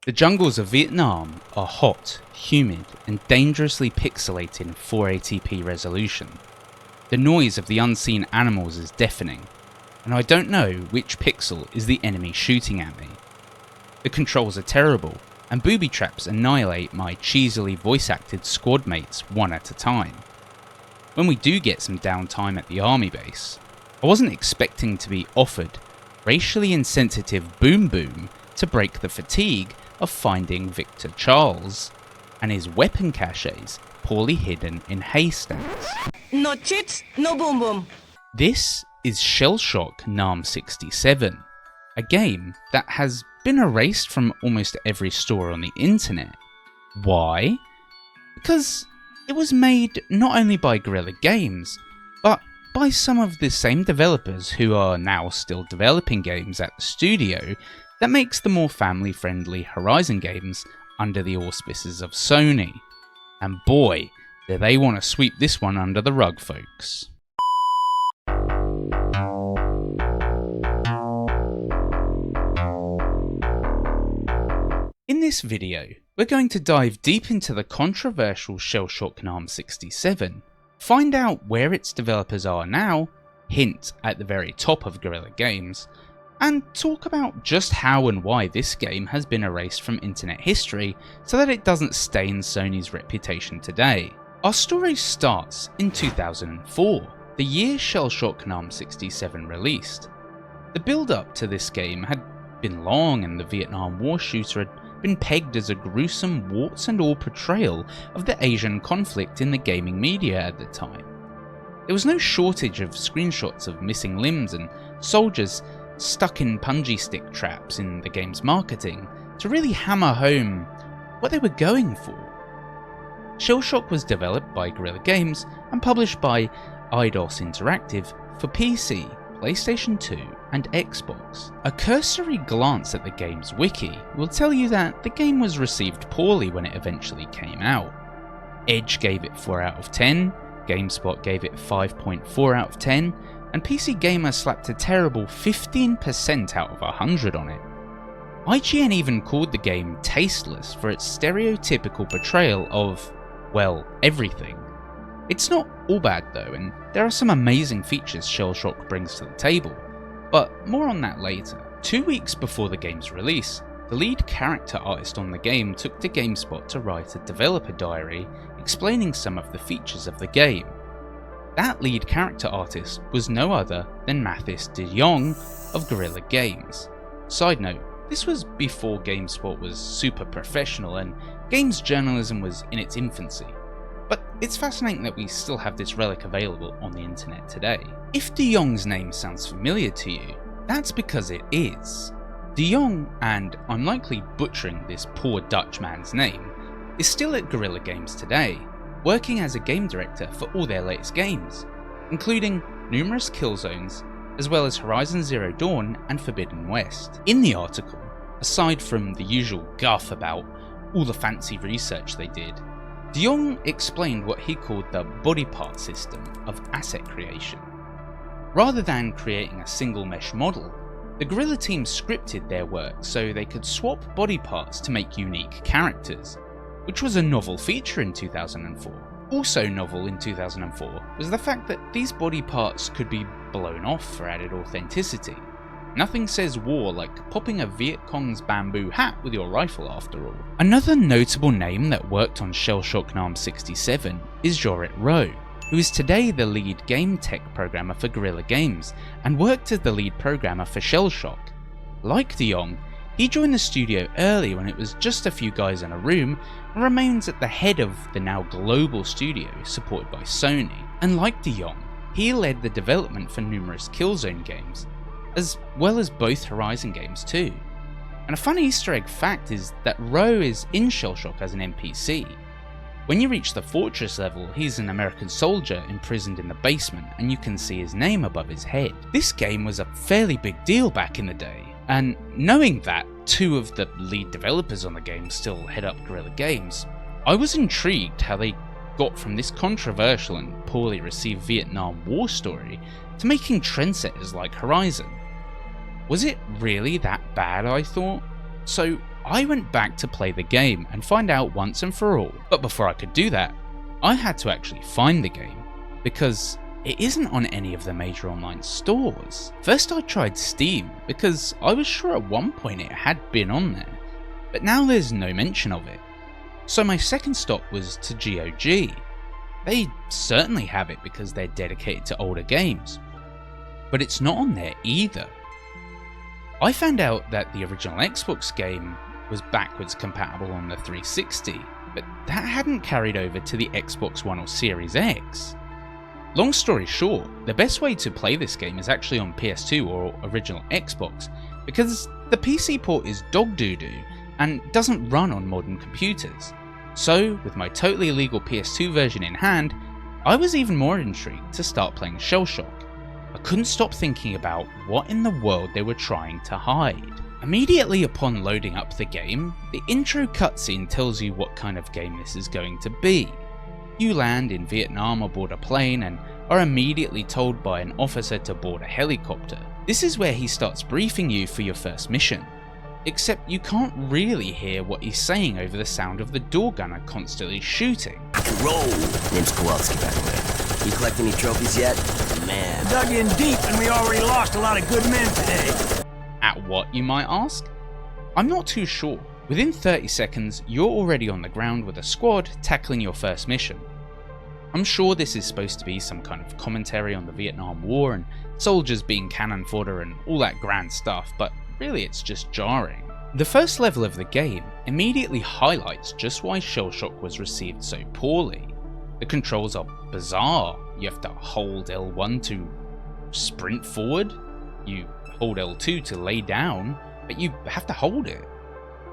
The jungles of Vietnam are hot, humid, and dangerously pixelated in 480p resolution. The noise of the unseen animals is deafening, and I don't know which pixel is the enemy shooting at me. The controls are terrible, and booby traps annihilate my cheesily voice-acted squad mates one at a time. When we do get some downtime at the army base, I wasn't expecting to be offered racially insensitive boom boom to break the fatigue of finding Victor Charles and his weapon caches poorly hidden in haystacks. No cheats, no boom boom. This is Shellshock Nam 67, a game that has been erased from almost every store on the internet. Why? Because it was made not only by Guerrilla Games, but by some of the same developers who are now still developing games at the studio that makes the more family-friendly Horizon games under the auspices of Sony. And boy, do they want to sweep this one under the rug, folks. In this video, we're going to dive deep into the controversial Shellshock Nam 67, find out where its developers are now, hint at the very top of Guerrilla Games, and talk about just how and why this game has been erased from internet history so that it doesn't stain Sony's reputation today. Our story starts in 2004, the year Shellshock Nam 67 released. The build-up to this game had been long, and the Vietnam War shooter had been pegged as a gruesome warts and all portrayal of the Asian conflict in the gaming media at the time. There was no shortage of screenshots of missing limbs and soldiers stuck in punji stick traps in the game's marketing to really hammer home what they were going for. Shellshock was developed by Guerrilla Games and published by Eidos Interactive for PC, PlayStation 2 and Xbox. A cursory glance at the game's wiki will tell you that the game was received poorly when it eventually came out. Edge gave it 4 out of 10, GameSpot gave it 5.4 out of 10, and PC Gamer slapped a terrible 15% out of 100 on it. IGN even called the game tasteless for its stereotypical portrayal of, well, everything. It's not all bad though, and there are some amazing features Shellshock brings to the table, but more on that later. 2 weeks before the game's release, the lead character artist on the game took to GameSpot to write a developer diary explaining some of the features of the game. That lead character artist was no other than Mathis de Jong of Guerrilla Games. Side note, this was before GameSpot was super professional and games journalism was in its infancy. But it's fascinating that we still have this relic available on the internet today. If de Jong's name sounds familiar to you, that's because it is. De Jong, and I'm likely butchering this poor Dutch man's name, is still at Guerrilla Games today, working as a game director for all their latest games, including numerous Killzones, as well as Horizon Zero Dawn and Forbidden West. In the article, aside from the usual guff about all the fancy research they did, de Jong explained what he called the body part system of asset creation. Rather than creating a single mesh model, the Guerrilla team scripted their work so they could swap body parts to make unique characters, which was a novel feature in 2004. Also novel in 2004 was the fact that these body parts could be blown off for added authenticity. Nothing says war like popping a Viet Cong's bamboo hat with your rifle after all. Another notable name that worked on Shellshock Nam 67 is Jorrit Rowe, who is today the lead game tech programmer for Guerrilla Games and worked as the lead programmer for Shellshock. Like de Jong, he joined the studio early when it was just a few guys in a room and remains at the head of the now global studio supported by Sony. And like de Jong, he led the development for numerous Killzone games, as well as both Horizon games too. And a fun Easter egg fact is that Rowe is in Shellshock as an NPC. When you reach the fortress level, he's an American soldier imprisoned in the basement and you can see his name above his head. This game was a fairly big deal back in the day, and knowing that 2 of the lead developers on the game still head up Guerrilla Games, I was intrigued how they got from this controversial and poorly received Vietnam War story to making trendsetters like Horizon. Was it really that bad, I thought? So I went back to play the game and find out once and for all. But before I could do that, I had to actually find the game, because it isn't on any of the major online stores. First I tried Steam, because I was sure at one point it had been on there, but now there's no mention of it. So my second stop was to GOG. They certainly have it because they're dedicated to older games, but it's not on there either. I found out that the original Xbox game was backwards compatible on the 360, but that hadn't carried over to the Xbox One or Series X. Long story short, the best way to play this game is actually on PS2 or original Xbox, because the PC port is dog doo-doo and doesn't run on modern computers. So, with my totally illegal PS2 version in hand, I was even more intrigued to start playing Shellshock. I couldn't stop thinking about what in the world they were trying to hide. Immediately upon loading up the game, the intro cutscene tells you what kind of game this is going to be. You land in Vietnam aboard a plane and are immediately told by an officer to board a helicopter. This is where he starts briefing you for your first mission. Except you can't really hear what he's saying over the sound of the door gunner constantly shooting. Roll! Name's Kowalski, by the way. You collect any trophies yet? Man. Dug in deep and we already lost a lot of good men today. At what, you might ask? I'm not too sure. Within 30 seconds, you're already on the ground with a squad tackling your first mission. I'm sure this is supposed to be some kind of commentary on the Vietnam War and soldiers being cannon fodder and all that grand stuff, but really it's just jarring. The first level of the game immediately highlights just why Shellshock was received so poorly. The controls are bizarre. You have to hold L1 to sprint forward, you hold L2 to lay down, but you have to hold it.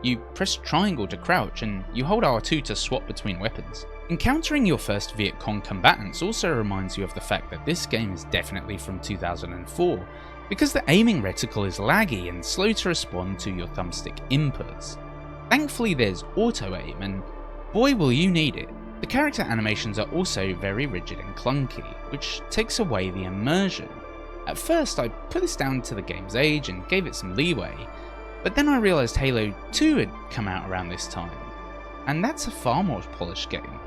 You press triangle to crouch and you hold R2 to swap between weapons. Encountering your first Viet Cong combatants also reminds you of the fact that this game is definitely from 2004, because the aiming reticle is laggy and slow to respond to your thumbstick inputs. Thankfully there's auto aim, and boy will you need it. The character animations are also very rigid and clunky, which takes away the immersion. At first I put this down to the game's age and gave it some leeway, but then I realised Halo 2 had come out around this time, and that's a far more polished game.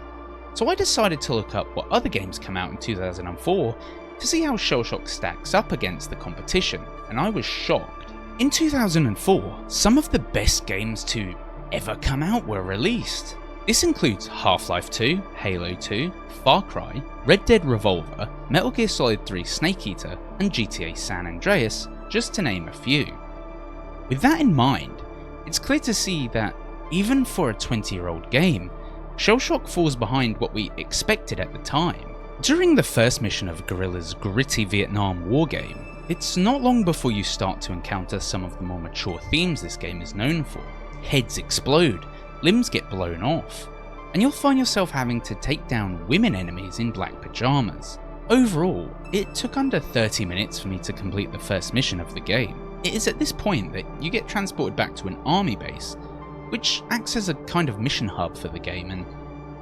So I decided to look up what other games come out in 2004 to see how Shellshock stacks up against the competition, and I was shocked. In 2004, some of the best games to ever come out were released. This includes Half-Life 2, Halo 2, Far Cry, Red Dead Revolver, Metal Gear Solid 3 Snake Eater, and GTA San Andreas, just to name a few. With that in mind, it's clear to see that, even for a 20-year-old game, Shellshock falls behind what we expected at the time. During the first mission of Guerrilla's gritty Vietnam War game, it's not long before you start to encounter some of the more mature themes this game is known for. Heads explode, limbs get blown off, and you'll find yourself having to take down women enemies in black pajamas. Overall, it took under 30 minutes for me to complete the first mission of the game. It is at this point that you get transported back to an army base, which acts as a kind of mission hub for the game and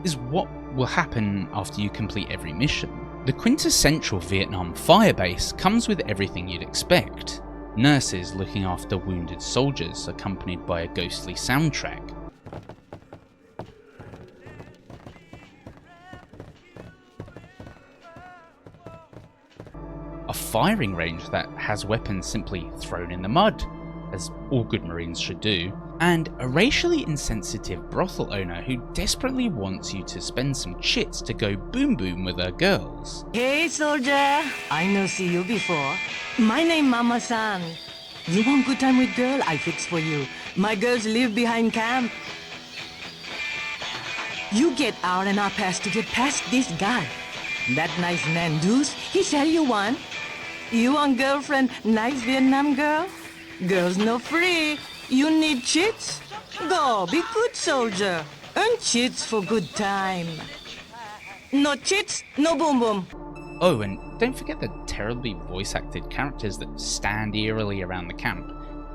is what will happen after you complete every mission. The quintessential Vietnam firebase comes with everything you'd expect. Nurses looking after wounded soldiers accompanied by a ghostly soundtrack. A firing range that has weapons simply thrown in the mud, as all good Marines should do, and a racially insensitive brothel owner who desperately wants you to spend some chits to go boom boom with her girls. Hey, soldier. I no see you before. My name Mama San. You want good time with girl? I fix for you. My girls live behind camp. You get out and I pass to get past this guy. That nice man Deuce, he sell you one. You want girlfriend, nice Vietnam girl? Girls no free. You need cheats? Go, be good soldier. Earn cheats for good time. No cheats, no boom boom. Oh, and don't forget the terribly voice acted characters that stand eerily around the camp,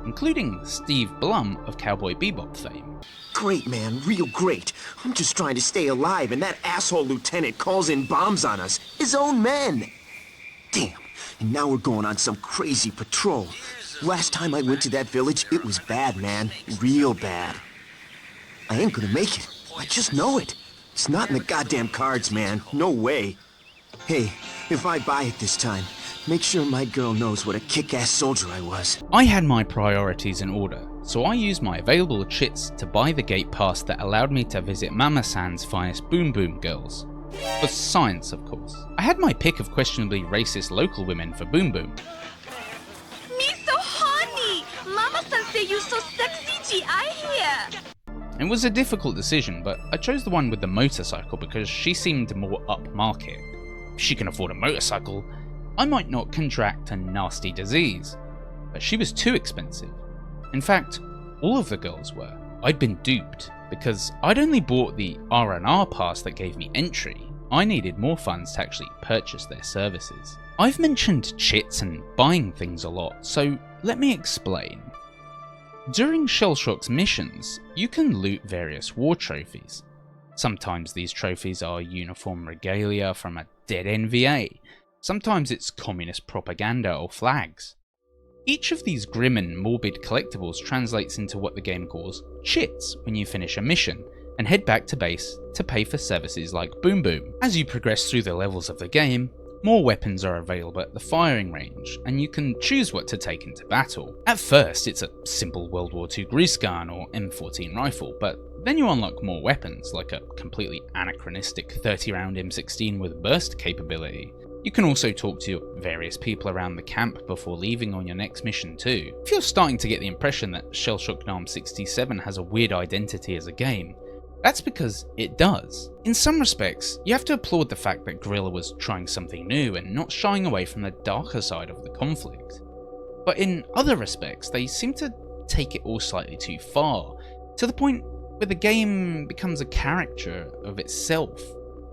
including Steve Blum of Cowboy Bebop fame. Great, man, real great. I'm just trying to stay alive, and that asshole lieutenant calls in bombs on us. His own men. Damn, and now we're going on some crazy patrol. Last time I went to that village, it was bad, man. Real bad. I ain't gonna make it. I just know it. It's not in the goddamn cards, man. No way. Hey, if I buy it this time, make sure my girl knows what a kick-ass soldier I was. I had my priorities in order, so I used my available chits to buy the gate pass that allowed me to visit Mama-san's finest Boom Boom girls. For science, of course. I had my pick of questionably racist local women for Boom Boom. Me so honey! Mama-san say you so sexy, I hear. It was a difficult decision, but I chose the one with the motorcycle because she seemed more upmarket. If she can afford a motorcycle, I might not contract a nasty disease. But she was too expensive. In fact, all of the girls were. I'd been duped, because I'd only bought the R&R pass that gave me entry. I needed more funds to actually purchase their services. I've mentioned chits and buying things a lot, so let me explain. During Shellshock's missions, you can loot various war trophies. Sometimes these trophies are uniform regalia from a dead NVA, sometimes it's communist propaganda or flags. Each of these grim and morbid collectibles translates into what the game calls chits when you finish a mission, and head back to base to pay for services like Boom Boom. As you progress through the levels of the game, more weapons are available at the firing range, and you can choose what to take into battle. At first, it's a simple World War II grease gun or M14 rifle, but then you unlock more weapons, like a completely anachronistic 30-round M16 with burst capability. You can also talk to various people around the camp before leaving on your next mission too. If you're starting to get the impression that Shellshock Nam 67 has a weird identity as a game, that's because it does. In some respects, you have to applaud the fact that Guerrilla was trying something new and not shying away from the darker side of the conflict. But in other respects, they seem to take it all slightly too far, to the point where the game becomes a caricature of itself,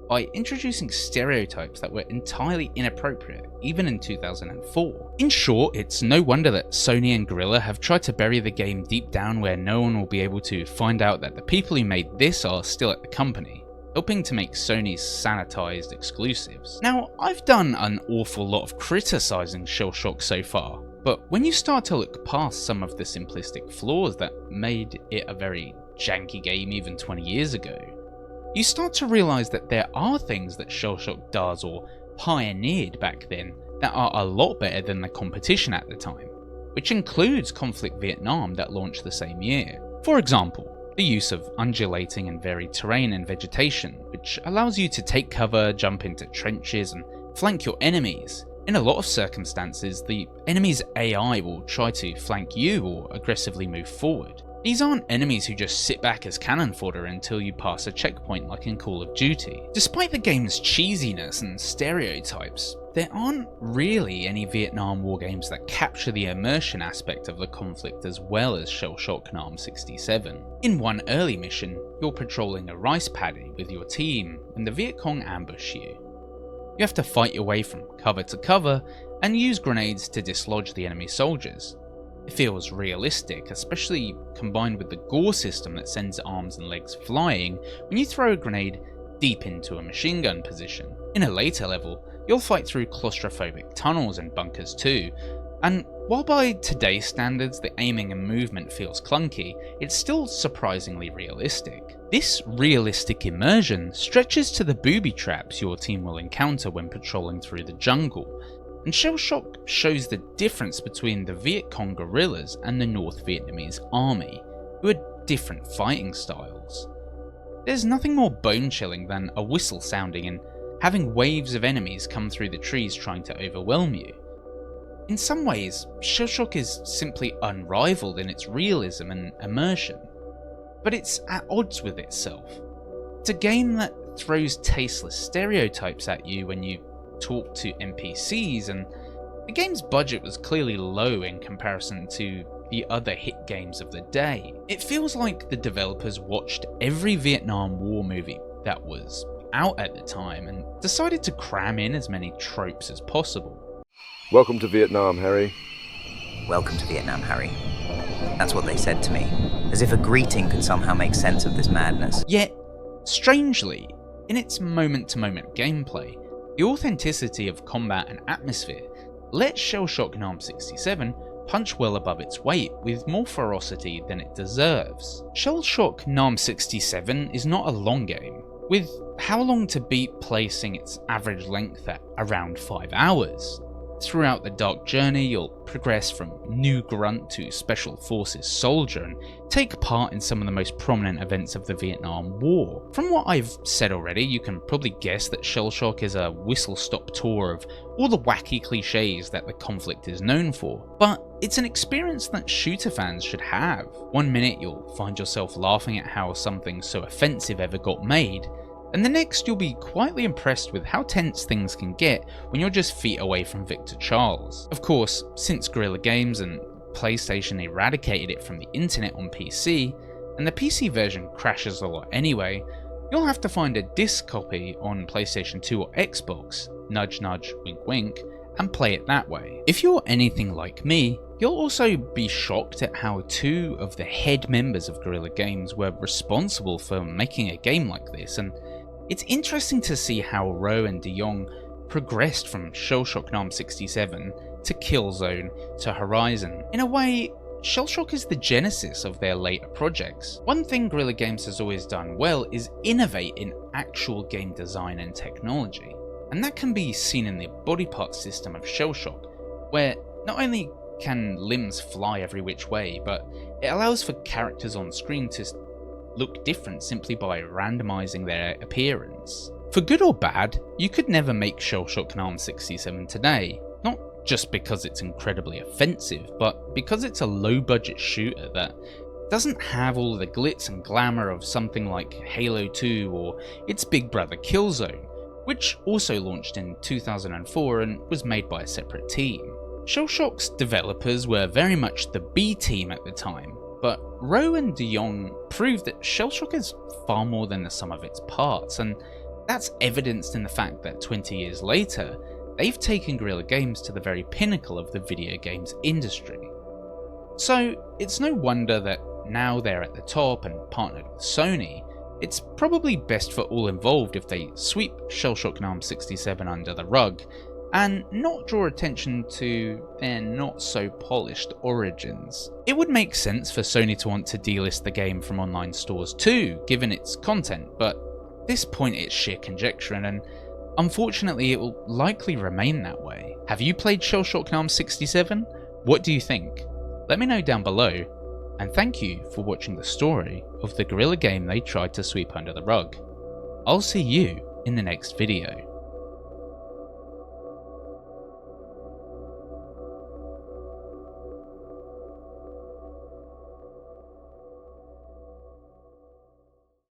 by introducing stereotypes that were entirely inappropriate, even in 2004. In short, it's no wonder that Sony and Guerrilla have tried to bury the game deep down where no one will be able to find out that the people who made this are still at the company, helping to make Sony's sanitized exclusives. Now, I've done an awful lot of criticizing Shellshock so far, but when you start to look past some of the simplistic flaws that made it a very janky game even 20 years ago, you start to realise that there are things that Shellshock does or pioneered back then that are a lot better than the competition at the time, which includes Conflict Vietnam that launched the same year. For example, the use of undulating and varied terrain and vegetation, which allows you to take cover, jump into trenches and flank your enemies. In a lot of circumstances, the enemy's AI will try to flank you or aggressively move forward. These aren't enemies who just sit back as cannon fodder until you pass a checkpoint like in Call of Duty. Despite the game's cheesiness and stereotypes, there aren't really any Vietnam War games that capture the immersion aspect of the conflict as well as Shellshock Nam 67. In one early mission, you're patrolling a rice paddy with your team when the Viet Cong ambush you. You have to fight your way from cover to cover and use grenades to dislodge the enemy soldiers. It feels realistic, especially combined with the gore system that sends arms and legs flying when you throw a grenade deep into a machine gun position. In a later level, you'll fight through claustrophobic tunnels and bunkers too, and while by today's standards the aiming and movement feels clunky, it's still surprisingly realistic. This realistic immersion stretches to the booby traps your team will encounter when patrolling through the jungle, and Shellshock shows the difference between the Viet Cong guerrillas and the North Vietnamese army, who had different fighting styles. There's nothing more bone-chilling than a whistle sounding and having waves of enemies come through the trees trying to overwhelm you. In some ways, Shellshock is simply unrivaled in its realism and immersion, but it's at odds with itself. It's a game that throws tasteless stereotypes at you when you talk to NPCs, and the game's budget was clearly low in comparison to the other hit games of the day. It feels like the developers watched every Vietnam War movie that was out at the time and decided to cram in as many tropes as possible. Welcome to Vietnam, Harry. Welcome to Vietnam, Harry. That's what they said to me, as if a greeting could somehow make sense of this madness. Yet, strangely, in its moment-to-moment gameplay, the authenticity of combat and atmosphere lets Shellshock Nam 67 punch well above its weight with more ferocity than it deserves. Shellshock Nam 67 is not a long game, with How Long to Beat placing its average length at around 5 hours. Throughout the dark journey, you'll progress from new grunt to special forces soldier and take part in some of the most prominent events of the Vietnam War. From what I've said already, you can probably guess that Shellshock is a whistle-stop tour of all the wacky cliches that the conflict is known for, but it's an experience that shooter fans should have. One minute you'll find yourself laughing at how something so offensive ever got made, and the next you'll be quietly impressed with how tense things can get when you're just feet away from Victor Charles. Of course, since Guerrilla Games and PlayStation eradicated it from the internet on PC, and the PC version crashes a lot anyway, you'll have to find a disc copy on PlayStation 2 or Xbox, nudge nudge, wink wink, and play it that way. If you're anything like me, you'll also be shocked at how 2 of the head members of Guerrilla Games were responsible for making a game like this, and it's interesting to see how Rowe and de Jong progressed from Shellshock Nam 67 to Killzone to Horizon. In a way, Shellshock is the genesis of their later projects. One thing Guerrilla Games has always done well is innovate in actual game design and technology, and that can be seen in the body part system of Shellshock, where not only can limbs fly every which way, but it allows for characters on screen to look different simply by randomizing their appearance. For good or bad, you could never make Shellshock Nam 67 today, not just because it's incredibly offensive, but because it's a low-budget shooter that doesn't have all the glitz and glamour of something like Halo 2 or its big brother Killzone, which also launched in 2004 and was made by a separate team. Shellshock's developers were very much the B team at the time, but Rowe and de Jong proved that Shellshock is far more than the sum of its parts, and that's evidenced in the fact that 20 years later, they've taken Guerrilla Games to the very pinnacle of the video games industry. So it's no wonder that now they're at the top and partnered with Sony. It's probably best for all involved if they sweep Shellshock Nam 67 under the rug, and not draw attention to their not so polished origins. It would make sense for Sony to want to delist the game from online stores too, given its content, but at this point it's sheer conjecture, and unfortunately it will likely remain that way. Have you played Shellshock Nam 67? What do you think? Let me know down below, and thank you for watching the story of the Guerrilla game they tried to sweep under the rug. I'll see you in the next video.